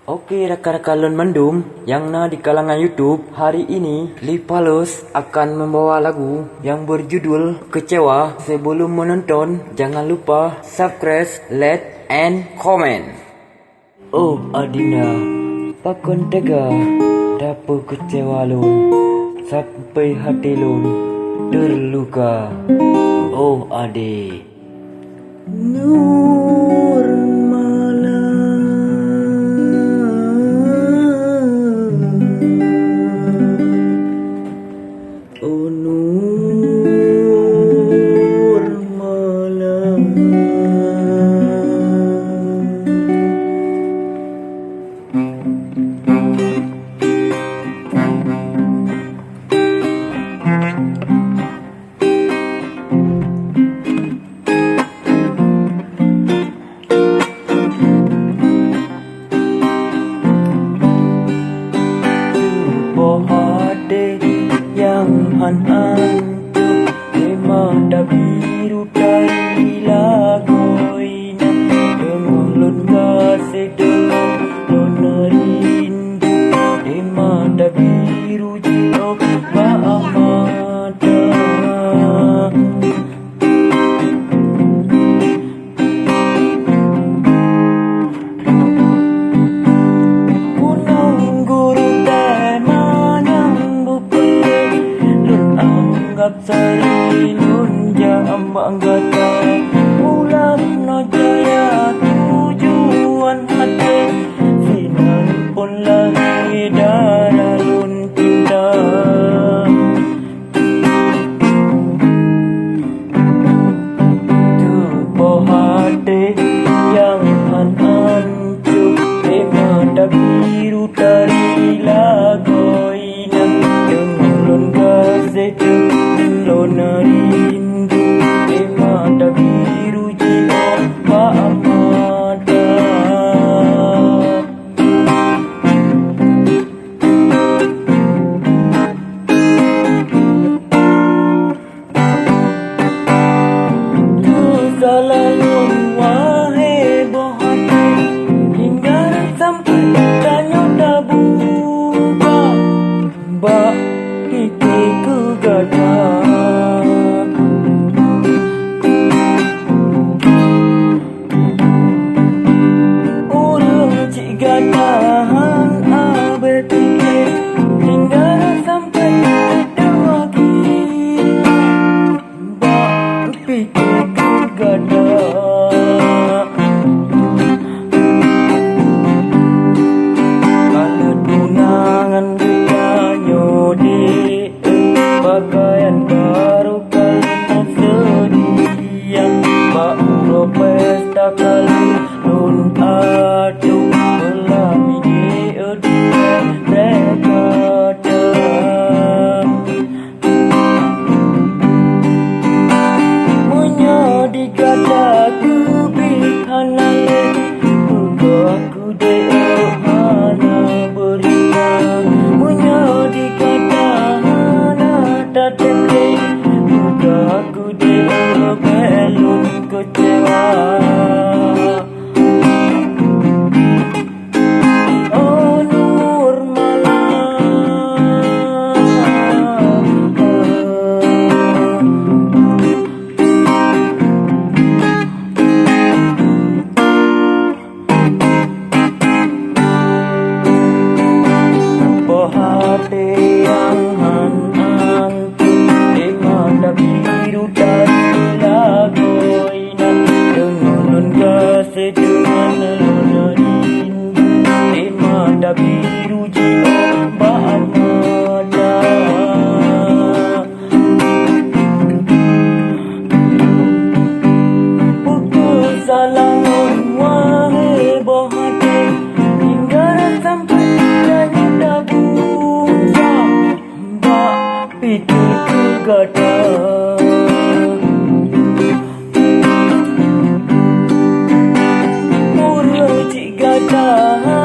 Oke rakan-rakan Lon Mandum yang di kalangan YouTube, hari ini Lipalus akan membawa lagu yang berjudul Kecewa. Sebelum menonton, jangan lupa subscribe, like, and comment. Oh Adina, pakon tega dapa kecewa lun, sampai hati lun terluka. Oh adik Nur hancur di mata biru dari lagoina, dengan kasih dengan lona rindu di mata biru jika mata. Gunung guru teman yang bukan anggap sari lun jambang gata ulam no jaya tujuan hati sinan pun lagi darah lun cinta. Tubuh hati yang hancur di mata biru dari lagoina, dengan lun kasih lona rindu di mata biru jiwa mata. Tu salalun wahai bohati, hingga sampai tanya tak buka bak pikir ku gada. Tahan abe pikir hingga sampai dua gila bak pikir ku gada. Kalau tunangan kita nyodi pakaian baru kali sedia, bak uro pesta kali lun aduh aku dia belum kecewa. Oh Nur hati yang hancur di mata biru dari lagoina, dengan lun kasih dengan lona rindu di mata biru jiwa mata. Pukul salangun wahai bohati, hingga sampai tanya tak buka bak pikir ku gada. Murah jika tahan